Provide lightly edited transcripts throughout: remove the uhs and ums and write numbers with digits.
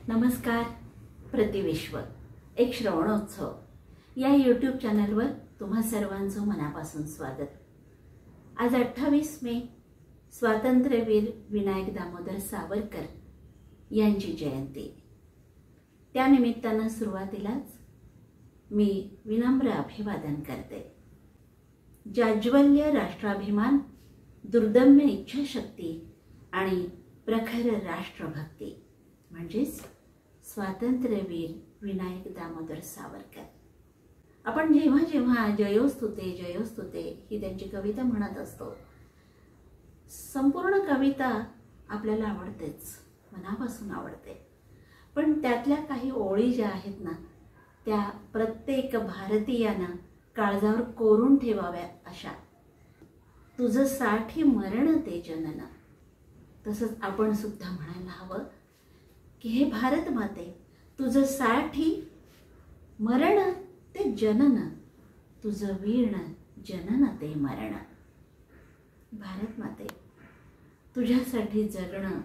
नमस्कार. प्रतिविश्व एक श्रवणोत्सव या यूट्यूब चॅनलवर तुम्हा सर्वांचं मनापासून स्वागत. आज 28 मे स्वातंत्र्यवीर विनायक दामोदर सावरकर यांची जयंती. त्यानिमित्तानं सुरुवातीलाच मी विनम्र अभिवादन करते. जाज्वल्य राष्ट्राभिमान, दुर्दम्य इच्छाशक्ती आणि प्रखर राष्ट्रभक्ती म्हणजेच स्वातंत्र्यवीर विनायक दामोदर सावरकर. आपण जेव्हा जेव्हा जयोस्तुते जयोस्तुते ही त्यांची कविता म्हणत असतो, संपूर्ण कविता आपल्याला आवडतेच, मनापासून आवडते. पण त्यातल्या काही ओळी ज्या आहेत ना, त्या प्रत्येक भारतीयानं काळजावर कोरून ठेवाव्या अशा. तुझं साठी मरण ते जनन. तसंच आपण सुद्धा म्हणायला हवं की हे भारत माते, तुझं साठी मरण ते जनन, तुझं वीण जनन ते मरण. भारत माते, तुझ्यासाठी जगणं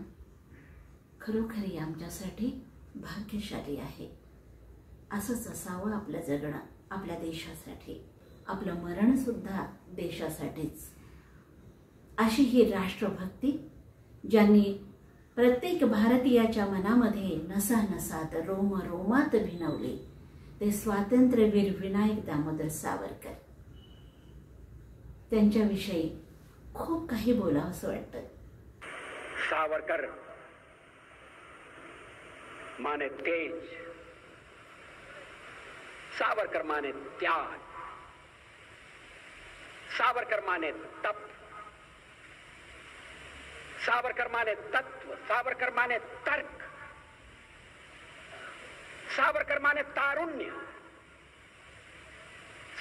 खरोखरी आमच्यासाठी भाग्यशाली आहे. असंच असावं आपलं जगणं आपल्या देशासाठी, आपलं मरण सुद्धा देशासाठीच. अशी ही राष्ट्रभक्ती ज्यांनी प्रत्येक भारतीयाच्या मनामध्ये नसानसात रोम रोमात भिनवली, ते स्वातंत्र्यवीर विनायक दामोदर सावरकर. त्यांच्याविषयी खूप काही बोलावंसं वाटतं. सावरकर माने तेज, सावरकर माने त्याग, सावरकर माने तप, सावरकर माने तत्व, सावरकर माने तर्क, सावरकर माने तारुण्य,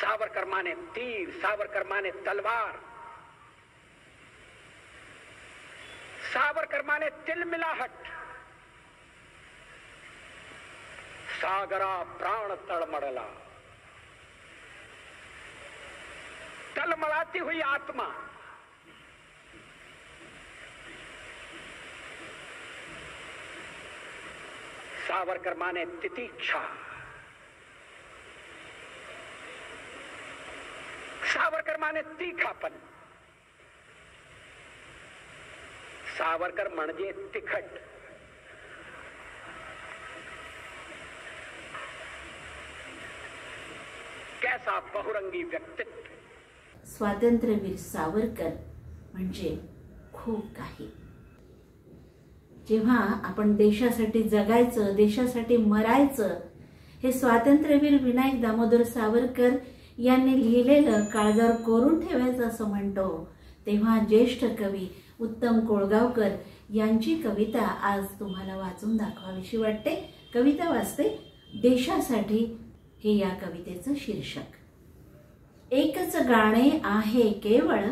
सावरकर माने तीर, सावरकर माने तलवार, सावरकर माने तिलमिलाहट. सागरा प्राण तळमळला, तलमळाती हुई आत्मा. सावरकर माने तितिक्षा, सावरकर माने तीखापन, सावरकर म्हणजे तिखट. कैसा बहुरंगी व्यक्तित्व. स्वातंत्र्यवीर सावरकर म्हणजे खूप काही. जेव्हा आपण देशासाठी जगायचं, देशासाठी मरायचं, हे स्वातंत्र्यवीर विनायक दामोदर सावरकर यांनी लिहिलेलं काळजावर कोरून ठेवायचं असं म्हणतो, तेव्हा ज्येष्ठ कवी उत्तम कोळगावकर यांची कविता आज तुम्हाला वाचून दाखवावीशी वाटते. कविता वाचते. देशासाठी हे या कवितेचं शीर्षक. एकच गाणे आहे केवळ,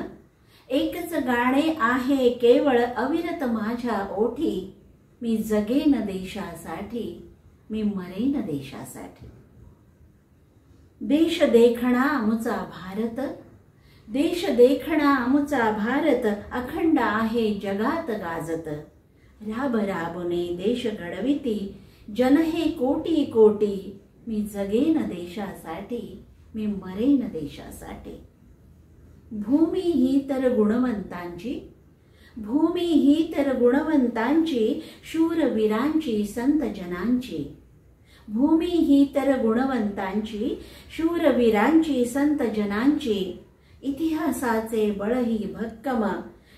एकच गाणे आहे केवळ अविरत माझ्या ओठी. मी जगेन देशासाठी, मी मरेन देशासाठी. देश देखणा आमचा भारत, देश देखणा आमचा भारत, अखंड आहे जगात गाजत. राब राबुने देश घडविती, जन हे कोटी कोटी. मी जगेन देशासाठी, मी मरेन देशासाठी. भूमी ही तर गुणवंतांची, भूमी ही तर गुणवंतांची, शूरवीरांची संत जनांची. भूमी ही तर गुणवंतांची, शूरवीरांची संत जनांची. इतिहासाचे बळ ही भक्कम,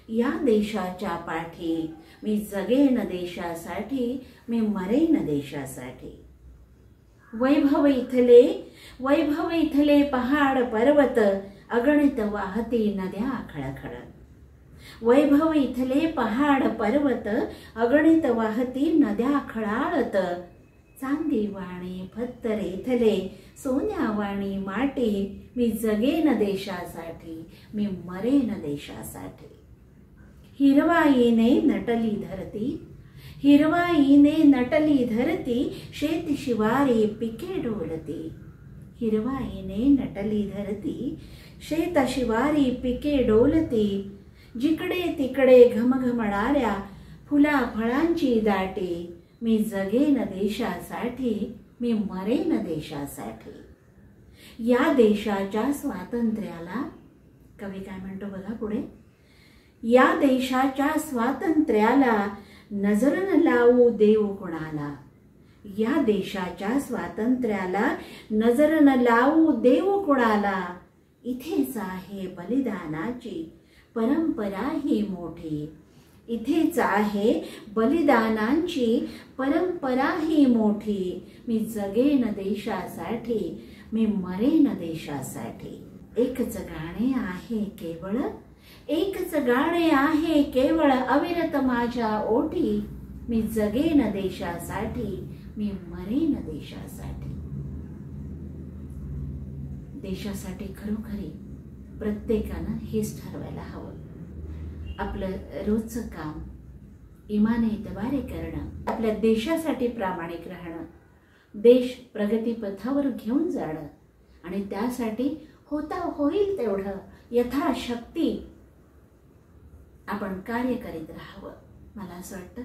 या देशाच्या पाठी. मी जगेन देशासाठी, मी मरेन देशासाठी. वैभव इथले पहाड पर्वत, अगणित वाहती नद्या खळखळ. वैभव इथले पहाड पर्वत, अगणित वाहती नद्या खळाळत. चांदी वाणी फत्तर इथले, सोन्यावाणी माटी. मी जगेन देशासाठी, मी मरेन देशासाठी. हिरवाईने नटली धरती, हिरवाईने नटली धरती. शेत शिवारी पिके डोलती. हिरवाईने नटली धरती, शेत शिवारी पिके डोलती. जिकडे तिकडे घमघमणाऱ्या फुला फळांची दाटी. मी जगेन देशासाठी, मी मरेन देशासाठी. या देशाच्या स्वातंत्र्याला, कवी काय म्हणतो बघा पुढे, या देशाच्या स्वातंत्र्याला नजर न लावू देव कुणाला. या देशाच्या स्वातंत्र्याला नजर न लावू देव कुणाला. इथेच आहे बलिदानाची परंपरा ही मोठी. इथेच आहे बलिदानांची परंपरा ही मोठी. मी जगेन देशासाठी, मी मरेन देशासाठी. एकच गाणे आहे केवळ, एकच गाणे आहे केवळ अविरत माझ्या ओठी. मी जगेन देशासाठी, मी मरेन देशासाठी. देशासाठी खरोखरी प्रत्येकानं हेच ठरवायला हवं. आपलं रोजचं काम इमाने इतबारे करणं, आपल्या देशासाठी प्रामाणिक राहणं, देश प्रगतीपथावर घेऊन जाणं आणि त्यासाठी होईल तेवढं यथाशक्ती आपण कार्य करीत राहावं. मला असं वाटतं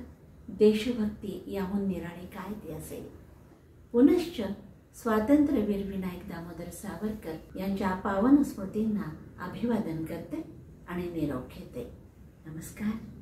देशभक्ती याहून निराळी काय ती असेल. पुनश्च स्वातंत्र्यवीर विनायक दामोदर सावरकर यांच्या पावन स्मृतींना अभिवादन करते आणि निरोप घेते. नमस्कार.